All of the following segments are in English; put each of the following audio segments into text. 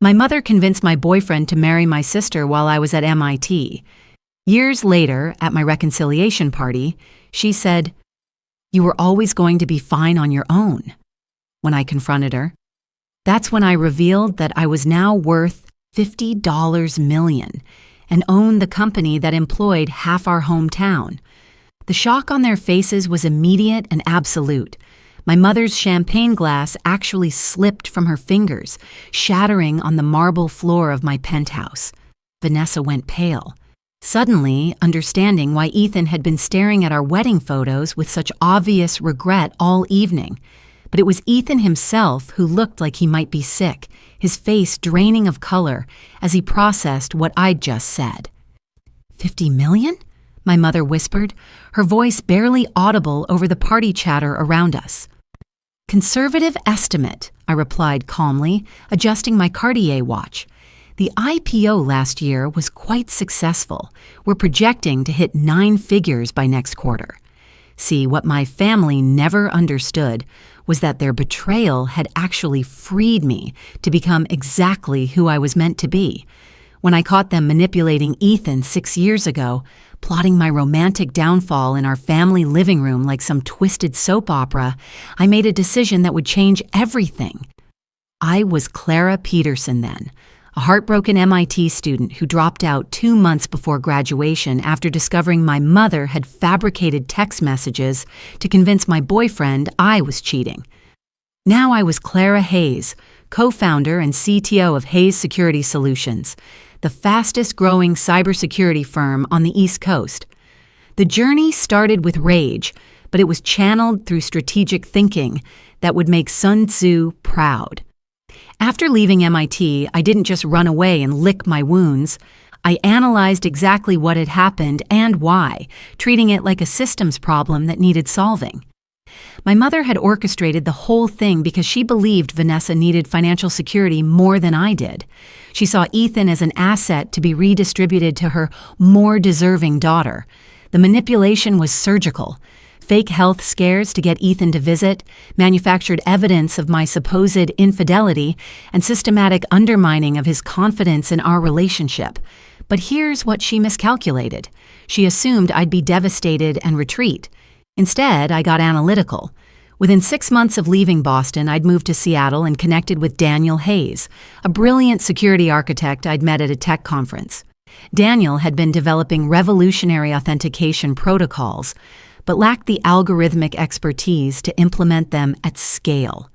My mother convinced my boyfriend to marry my sister while I was at MIT. Years later, at my reconciliation party, she said, "You were always going to be fine on your own." When I confronted her, that's when I revealed that I was now worth $50 million and owned the company that employed half our hometown. The shock on their faces was immediate and absolute. My mother's champagne glass actually slipped from her fingers, shattering on the marble floor of my penthouse. Vanessa went pale, suddenly understanding why Ethan had been staring at our wedding photos with such obvious regret all evening. But it was Ethan himself who looked like he might be sick, his face draining of color as he processed what I'd just said. "50 million?" my mother whispered, her voice barely audible over the party chatter around us. "Conservative estimate," I replied calmly, adjusting my Cartier watch. "The IPO last year was quite successful. We're projecting to hit 9 figures by next quarter." See, what my family never understood was that their betrayal had actually freed me to become exactly who I was meant to be. When I caught them manipulating Ethan 6 years ago, plotting my romantic downfall in our family living room like some twisted soap opera, I made a decision that would change everything. I was Clara Peterson then, a heartbroken MIT student who dropped out 2 months before graduation after discovering my mother had fabricated text messages to convince my boyfriend I was cheating. Now I was Clara Hayes, co-founder and CTO of Hayes Security Solutions, the fastest-growing cybersecurity firm on the East Coast. The journey started with rage, but it was channeled through strategic thinking that would make Sun Tzu proud. After leaving MIT, I didn't just run away and lick my wounds. I analyzed exactly what had happened and why, treating it like a systems problem that needed solving. My mother had orchestrated the whole thing because she believed Vanessa needed financial security more than I did. She saw Ethan as an asset to be redistributed to her more deserving daughter. The manipulation was surgical. Fake health scares to get Ethan to visit, manufactured evidence of my supposed infidelity, and systematic undermining of his confidence in our relationship. But here's what she miscalculated. She assumed I'd be devastated and retreat. Instead, I got analytical. Within 6 months of leaving Boston, I'd moved to Seattle and connected with Daniel Hayes, a brilliant security architect I'd met at a tech conference. Daniel had been developing revolutionary authentication protocols, but lacked the algorithmic expertise to implement them at scale.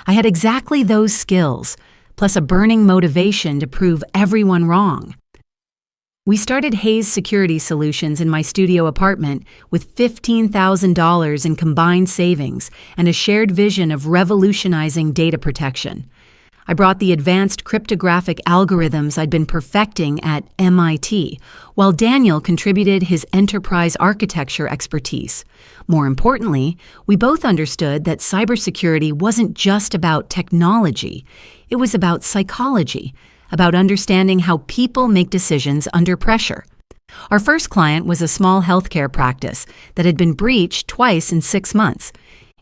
I had exactly those skills, plus a burning motivation to prove everyone wrong. We started Hayes Security Solutions in my studio apartment with $15,000 in combined savings and a shared vision of revolutionizing data protection. I brought the advanced cryptographic algorithms I'd been perfecting at MIT, while Daniel contributed his enterprise architecture expertise. More importantly, we both understood that cybersecurity wasn't just about technology. It was about psychology, about understanding how people make decisions under pressure. Our first client was a small healthcare practice that had been breached twice in 6 months.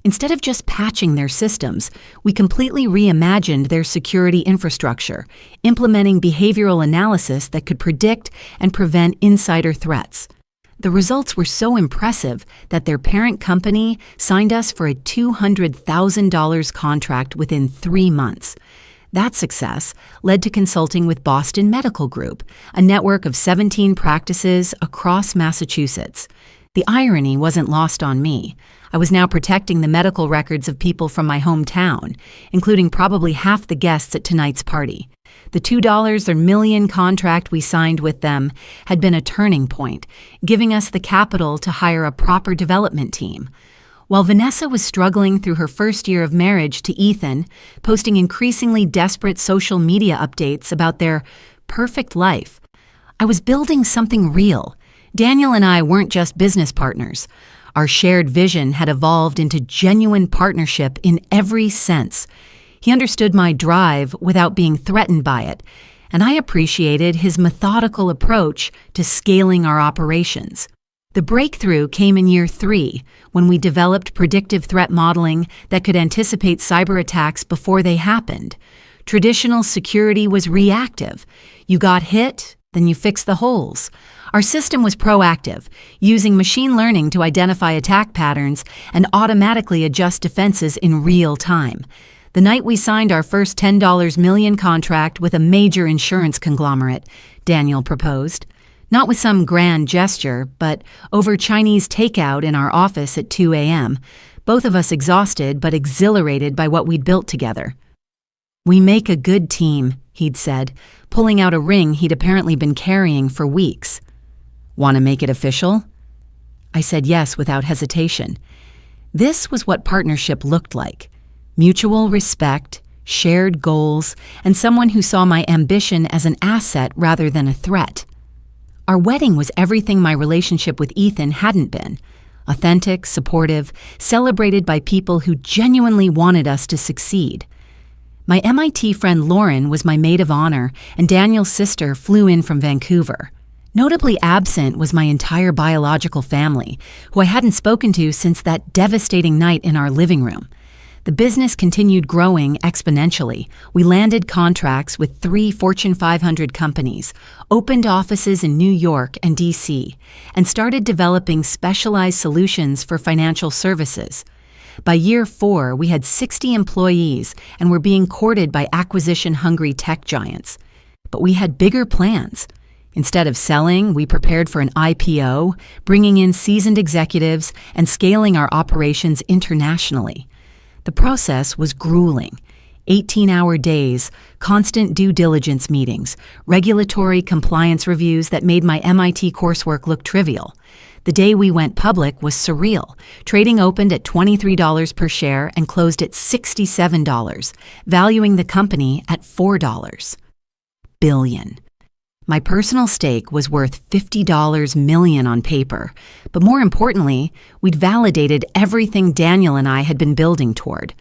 Instead of just patching their systems, we completely reimagined their security infrastructure, implementing behavioral analysis that could predict and prevent insider threats. The results were so impressive that their parent company signed us for a $200,000 contract within 3 months. That success led to consulting with Boston Medical Group, a network of 17 practices across Massachusetts. The irony wasn't lost on me. I was now protecting the medical records of people from my hometown, including probably half the guests at tonight's party. The $2 or million contract we signed with them had been a turning point, giving us the capital to hire a proper development team. While Vanessa was struggling through her first year of marriage to Ethan, posting increasingly desperate social media updates about their perfect life, I was building something real. Daniel and I weren't just business partners. Our shared vision had evolved into genuine partnership in every sense. He understood my drive without being threatened by it, and I appreciated his methodical approach to scaling our operations. The breakthrough came in year 3, when we developed predictive threat modeling that could anticipate cyber attacks before they happened. Traditional security was reactive. You got hit, then you fixed the holes. Our system was proactive, using machine learning to identify attack patterns and automatically adjust defenses in real time. The night we signed our first $10 million contract with a major insurance conglomerate, Daniel proposed. Not with some grand gesture, but over Chinese takeout in our office at 2 a.m., both of us exhausted but exhilarated by what we'd built together. "We make a good team," he'd said, pulling out a ring he'd apparently been carrying for weeks. "Want to make it official?" I said yes without hesitation. This was what partnership looked like: mutual respect, shared goals, and someone who saw my ambition as an asset rather than a threat. Our wedding was everything my relationship with Ethan hadn't been: authentic, supportive, celebrated by people who genuinely wanted us to succeed. My MIT friend Lauren was my maid of honor, and Daniel's sister flew in from Vancouver. Notably absent was my entire biological family, who I hadn't spoken to since that devastating night in our living room. The business continued growing exponentially. We landed contracts with 3 Fortune 500 companies, opened offices in New York and D.C., and started developing specialized solutions for financial services. By year 4, we had 60 employees and were being courted by acquisition-hungry tech giants. But we had bigger plans. Instead of selling, we prepared for an IPO, bringing in seasoned executives and scaling our operations internationally. The process was grueling. 18-hour days, constant due diligence meetings, regulatory compliance reviews that made my MIT coursework look trivial. The day we went public was surreal. Trading opened at $23 per share and closed at $67, valuing the company at $4 billion. My personal stake was worth $50 million on paper, but more importantly, we'd validated everything Daniel and I had been building toward.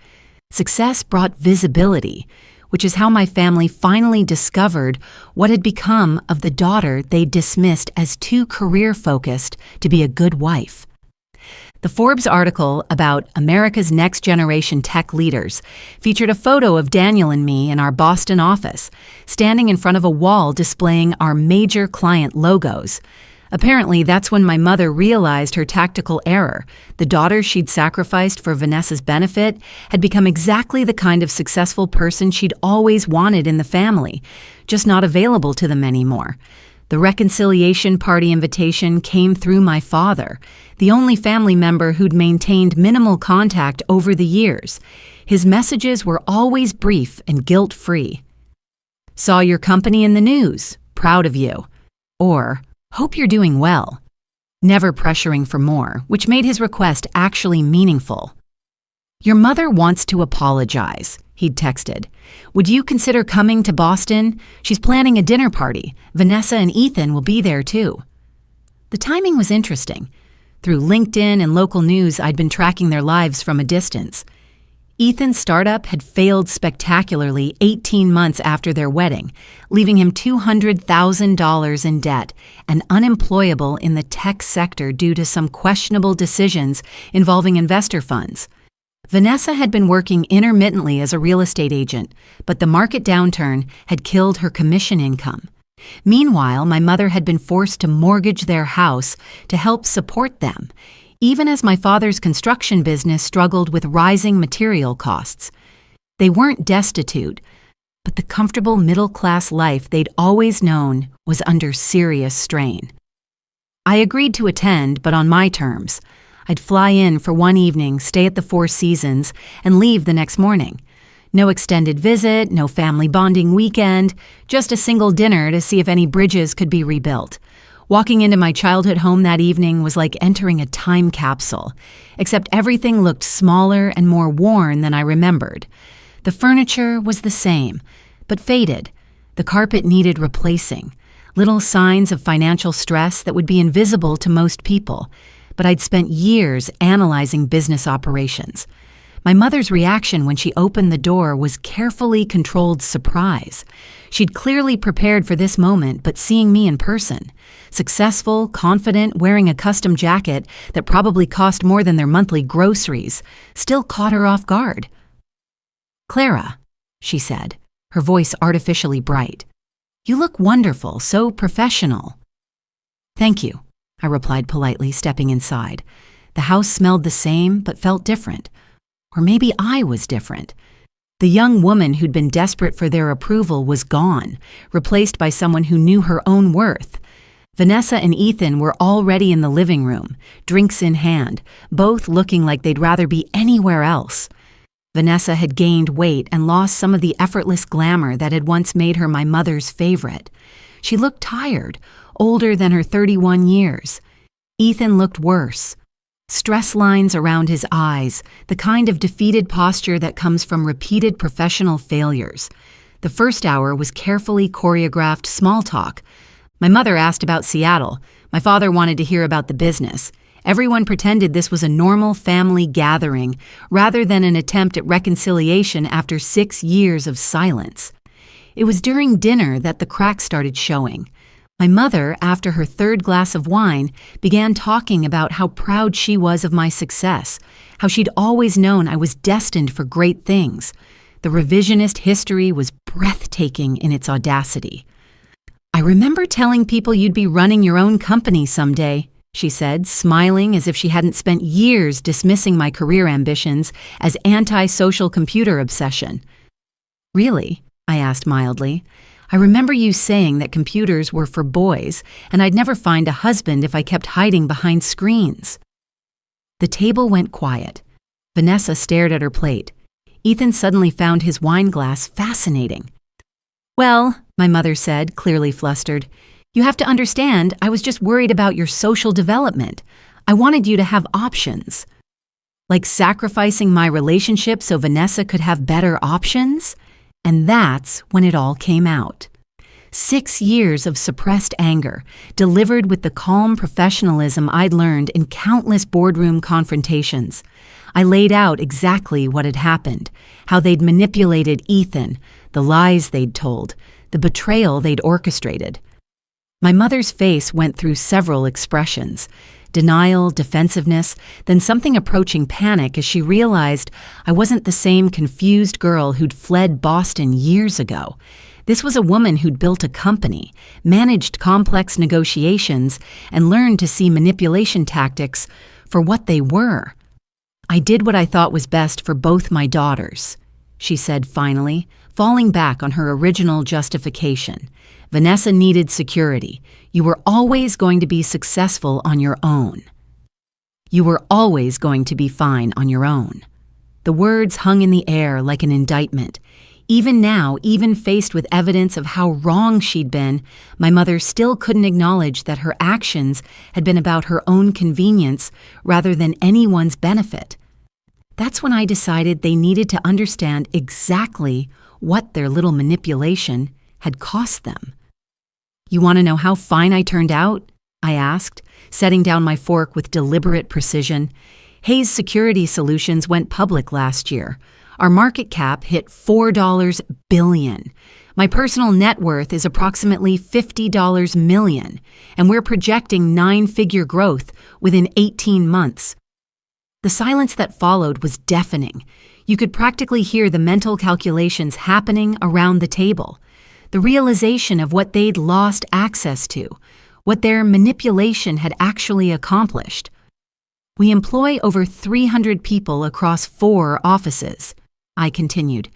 Success brought visibility, which is how my family finally discovered what had become of the daughter they dismissed as too career-focused to be a good wife. The Forbes article about America's next generation tech leaders featured a photo of Daniel and me in our Boston office, standing in front of a wall displaying our major client logos. Apparently, that's when my mother realized her tactical error. The daughter she'd sacrificed for Vanessa's benefit had become exactly the kind of successful person she'd always wanted in the family, just not available to them anymore. The reconciliation party invitation came through my father, the only family member who'd maintained minimal contact over the years. His messages were always brief and guilt-free. "Saw your company in the news. Proud of you." Or, "Hope you're doing well." Never pressuring for more, which made his request actually meaningful. "Your mother wants to apologize," he'd texted. "Would you consider coming to Boston? She's planning a dinner party. Vanessa and Ethan will be there too." The timing was interesting. Through LinkedIn and local news, I'd been tracking their lives from a distance. Ethan's startup had failed spectacularly 18 months after their wedding, leaving him $200,000 in debt and unemployable in the tech sector due to some questionable decisions involving investor funds. Vanessa had been working intermittently as a real estate agent, but the market downturn had killed her commission income. Meanwhile, my mother had been forced to mortgage their house to help support them, even as my father's construction business struggled with rising material costs. They weren't destitute, but the comfortable middle-class life they'd always known was under serious strain. I agreed to attend, but on my terms. I'd fly in for one evening, stay at the Four Seasons, and leave the next morning. No extended visit, no family bonding weekend, just a single dinner to see if any bridges could be rebuilt. Walking into my childhood home that evening was like entering a time capsule, except everything looked smaller and more worn than I remembered. The furniture was the same, but faded. The carpet needed replacing. Little signs of financial stress that would be invisible to most people, but I'd spent years analyzing business operations. My mother's reaction when she opened the door was carefully controlled surprise. She'd clearly prepared for this moment, but seeing me in person, successful, confident, wearing a custom jacket that probably cost more than their monthly groceries, still caught her off guard. "Clara," she said, her voice artificially bright. "You look wonderful, so professional." "Thank you," I replied politely, stepping inside. The house smelled the same, but felt different. Or maybe I was different. The young woman who'd been desperate for their approval was gone, replaced by someone who knew her own worth. Vanessa and Ethan were already in the living room, drinks in hand, both looking like they'd rather be anywhere else. Vanessa had gained weight and lost some of the effortless glamour that had once made her my mother's favorite. She looked tired, older than her 31 years. Ethan looked worse. Stress lines around his eyes, the kind of defeated posture that comes from repeated professional failures. The first hour was carefully choreographed small talk. My mother asked about Seattle. My father wanted to hear about the business. Everyone pretended this was a normal family gathering, rather than an attempt at reconciliation after 6 years of silence. It was during dinner that the cracks started showing. My mother, after her third glass of wine, began talking about how proud she was of my success, how she'd always known I was destined for great things. The revisionist history was breathtaking in its audacity. "I remember telling people you'd be running your own company someday," she said, smiling as if she hadn't spent years dismissing my career ambitions as anti-social computer obsession. "Really?" I asked mildly. "I remember you saying that computers were for boys, and I'd never find a husband if I kept hiding behind screens." The table went quiet. Vanessa stared at her plate. Ethan suddenly found his wine glass fascinating. "Well," my mother said, clearly flustered, "you have to understand, I was just worried about your social development. I wanted you to have options." Like sacrificing my relationship so Vanessa could have better options? And that's when it all came out. 6 years of suppressed anger, delivered with the calm professionalism I'd learned in countless boardroom confrontations. I laid out exactly what had happened, how they'd manipulated Ethan, the lies they'd told, the betrayal they'd orchestrated. My mother's face went through several expressions: denial, defensiveness, then something approaching panic as she realized I wasn't the same confused girl who'd fled Boston years ago. This was a woman who'd built a company, managed complex negotiations, and learned to see manipulation tactics for what they were. "I did what I thought was best for both my daughters," she said finally, falling back on her original justification. "Vanessa needed security. You were always going to be successful on your own. You were always going to be fine on your own." The words hung in the air like an indictment. Even now, even faced with evidence of how wrong she'd been, my mother still couldn't acknowledge that her actions had been about her own convenience rather than anyone's benefit. That's when I decided they needed to understand exactly what their little manipulation had cost them. "You want to know how fine I turned out?" I asked, setting down my fork with deliberate precision. Hayes Security Solutions went public last year. Our market cap hit $4 billion. My personal net worth is approximately $50 million, and we're projecting 9-figure growth within 18 months. The silence that followed was deafening. You could practically hear the mental calculations happening around the table. The realization of what they'd lost access to, what their manipulation had actually accomplished. "We employ over 300 people across 4 offices," I continued.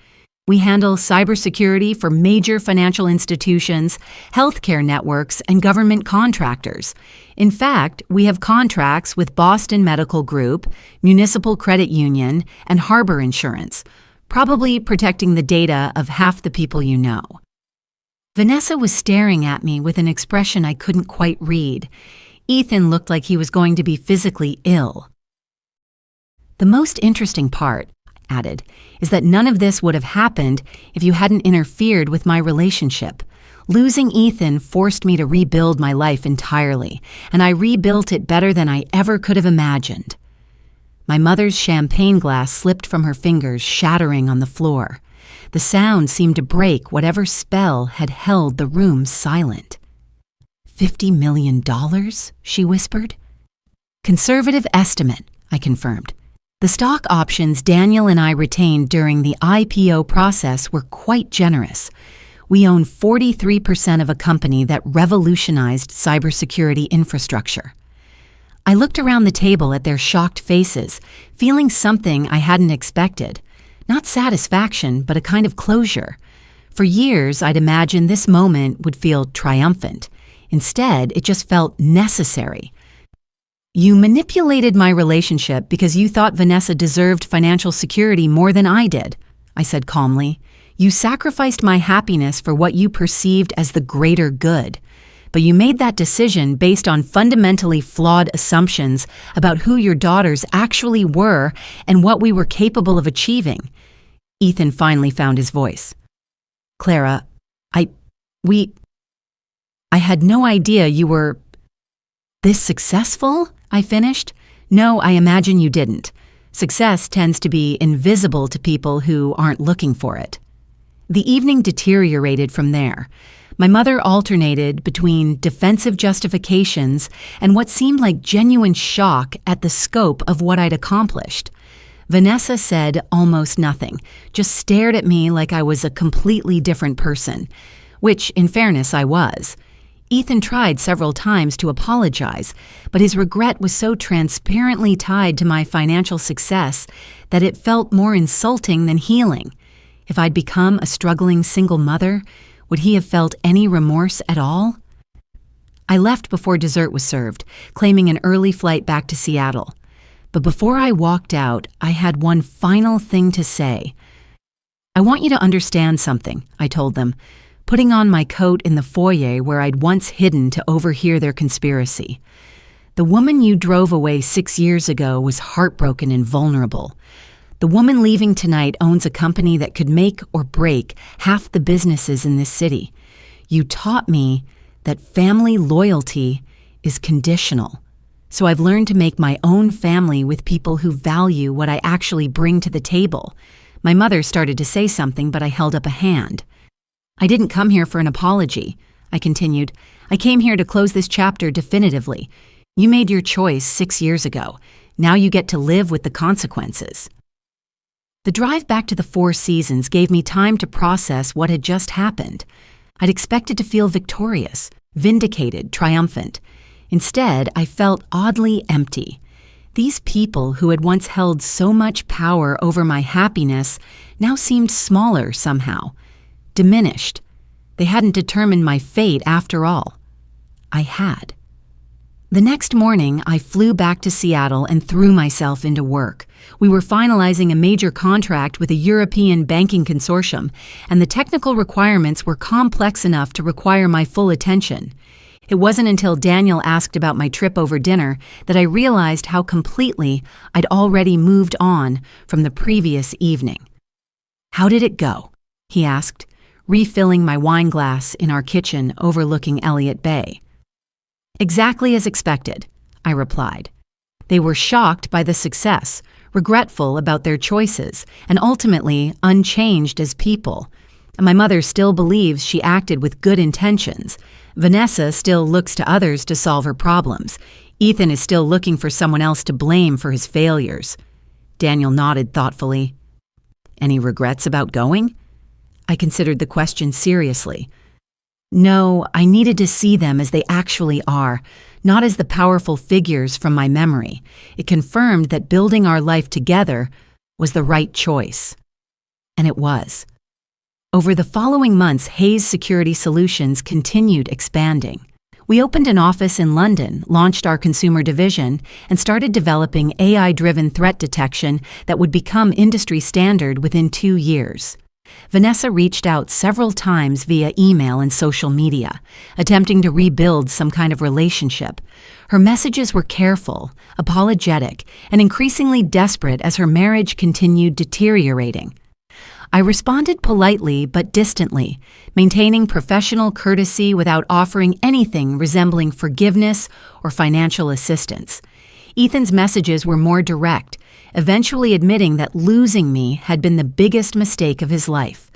"We handle cybersecurity for major financial institutions, healthcare networks, and government contractors. In fact, we have contracts with Boston Medical Group, Municipal Credit Union, and Harbor Insurance, probably protecting the data of half the people you know." Vanessa was staring at me with an expression I couldn't quite read. Ethan looked like he was going to be physically ill. "The most interesting part," I added, "is that none of this would have happened if you hadn't interfered with my relationship. Losing Ethan forced me to rebuild my life entirely, and I rebuilt it better than I ever could have imagined." My mother's champagne glass slipped from her fingers, shattering on the floor. The sound seemed to break whatever spell had held the room silent. $50 million, she whispered. "Conservative estimate," I confirmed. The stock options Daniel and I retained during the IPO process were quite generous. We own 43% of a company that revolutionized cybersecurity infrastructure. I looked around the table at their shocked faces, feeling something I hadn't expected. Not satisfaction, but a kind of closure. For years, I'd imagined this moment would feel triumphant. Instead, it just felt necessary. You manipulated my relationship because you thought Vanessa deserved financial security more than I did, I said calmly. You sacrificed my happiness for what you perceived as the greater good. But you made that decision based on fundamentally flawed assumptions about who your daughters actually were and what we were capable of achieving. Ethan finally found his voice. Clara, I had no idea you were this successful, I finished. No, I imagine you didn't. Success tends to be invisible to people who aren't looking for it. The evening deteriorated from there. My mother alternated between defensive justifications and what seemed like genuine shock at the scope of what I'd accomplished. Vanessa said almost nothing, just stared at me like I was a completely different person, which, in fairness, I was. Ethan tried several times to apologize, but his regret was so transparently tied to my financial success that it felt more insulting than healing. If I'd become a struggling single mother, would he have felt any remorse at all? I left before dessert was served, claiming an early flight back to Seattle. But before I walked out, I had one final thing to say. I want you to understand something, I told them, putting on my coat in the foyer where I'd once hidden to overhear their conspiracy. The woman you drove away 6 years ago was heartbroken and vulnerable. The woman leaving tonight owns a company that could make or break half the businesses in this city. You taught me that family loyalty is conditional. So I've learned to make my own family with people who value what I actually bring to the table. My mother started to say something, but I held up a hand. I didn't come here for an apology, I continued. I came here to close this chapter definitively. You made your choice 6 years ago. Now you get to live with the consequences. The drive back to the Four Seasons gave me time to process what had just happened. I'd expected to feel victorious, vindicated, triumphant. Instead, I felt oddly empty. These people who had once held so much power over my happiness now seemed smaller somehow, diminished. They hadn't determined my fate after all. I had. The next morning, I flew back to Seattle and threw myself into work. We were finalizing a major contract with a European banking consortium, and the technical requirements were complex enough to require my full attention. It wasn't until Daniel asked about my trip over dinner that I realized how completely I'd already moved on from the previous evening. "How did it go?" he asked, refilling my wine glass in our kitchen overlooking Elliott Bay. "Exactly as expected," I replied. They were shocked by the success, regretful about their choices, and ultimately unchanged as people. My mother still believes she acted with good intentions. Vanessa still looks to others to solve her problems. Ethan is still looking for someone else to blame for his failures. Daniel nodded thoughtfully. "Any regrets about going?" I considered the question seriously. No, I needed to see them as they actually are, not as the powerful figures from my memory. It confirmed that building our life together was the right choice. And it was. Over the following months, Hayes Security Solutions continued expanding. We opened an office in London, launched our consumer division, and started developing AI-driven threat detection that would become industry standard within 2 years. Vanessa reached out several times via email and social media, attempting to rebuild some kind of relationship. Her messages were careful, apologetic, and increasingly desperate as her marriage continued deteriorating. I responded politely but distantly, maintaining professional courtesy without offering anything resembling forgiveness or financial assistance. Ethan's messages were more direct, eventually admitting that losing me had been the biggest mistake of his life.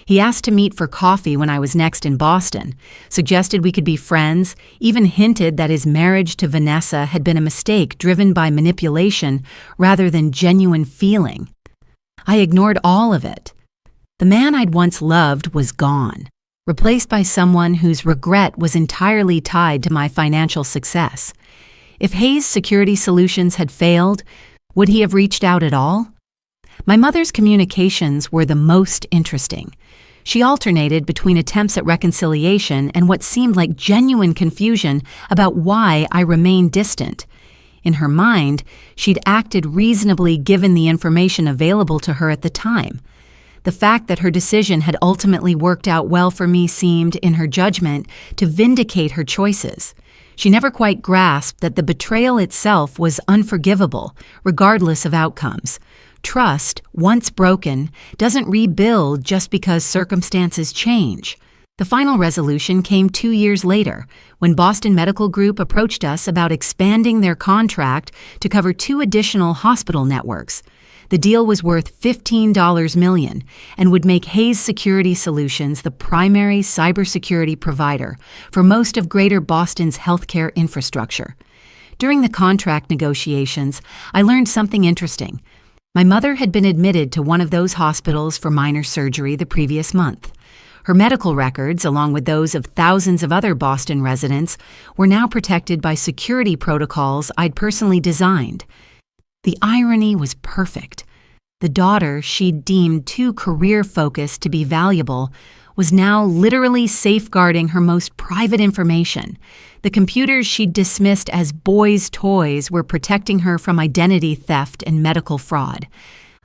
He asked to meet for coffee when I was next in Boston, suggested we could be friends, even hinted that his marriage to Vanessa had been a mistake driven by manipulation rather than genuine feeling. I ignored all of it. The man I'd once loved was gone, replaced by someone whose regret was entirely tied to my financial success. If Hayes Security Solutions had failed, would he have reached out at all? My mother's communications were the most interesting. She alternated between attempts at reconciliation and what seemed like genuine confusion about why I remained distant. In her mind, she'd acted reasonably given the information available to her at the time. The fact that her decision had ultimately worked out well for me seemed, in her judgment, to vindicate her choices. She never quite grasped that the betrayal itself was unforgivable, regardless of outcomes. Trust, once broken, doesn't rebuild just because circumstances change. The final resolution came 2 years later, when Boston Medical Group approached us about expanding their contract to cover 2 additional hospital networks. The deal was worth $15 million and would make Hayes Security Solutions the primary cybersecurity provider for most of Greater Boston's healthcare infrastructure. During the contract negotiations, I learned something interesting. My mother had been admitted to one of those hospitals for minor surgery the previous month. Her medical records, along with those of thousands of other Boston residents, were now protected by security protocols I'd personally designed. The irony was perfect. The daughter she'd deemed too career-focused to be valuable was now literally safeguarding her most private information. The computers she'd dismissed as boys' toys were protecting her from identity theft and medical fraud.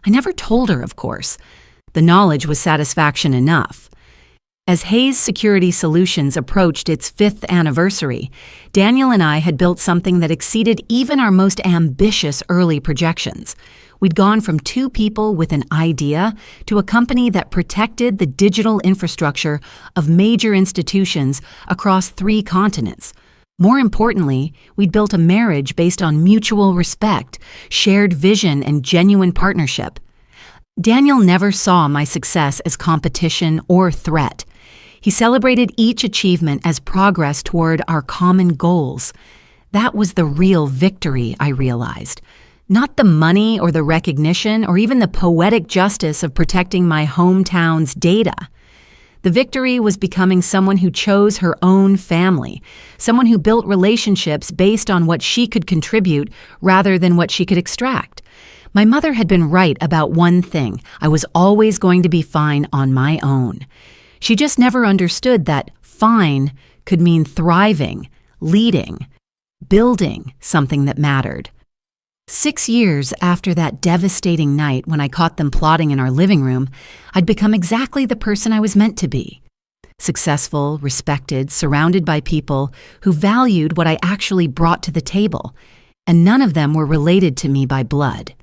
I never told her, of course. The knowledge was satisfaction enough. As Hayes Security Solutions approached its 5th anniversary, Daniel and I had built something that exceeded even our most ambitious early projections. We'd gone from 2 people with an idea to a company that protected the digital infrastructure of major institutions across 3 continents. More importantly, we'd built a marriage based on mutual respect, shared vision, and genuine partnership. Daniel never saw my success as competition or threat. He celebrated each achievement as progress toward our common goals. That was the real victory, I realized. Not the money or the recognition or even the poetic justice of protecting my hometown's data. The victory was becoming someone who chose her own family, someone who built relationships based on what she could contribute rather than what she could extract. My mother had been right about one thing: I was always going to be fine on my own. She just never understood that fine could mean thriving, leading, building something that mattered. 6 years after that devastating night when I caught them plotting in our living room, I'd become exactly the person I was meant to be. Successful, respected, surrounded by people who valued what I actually brought to the table, and none of them were related to me by blood.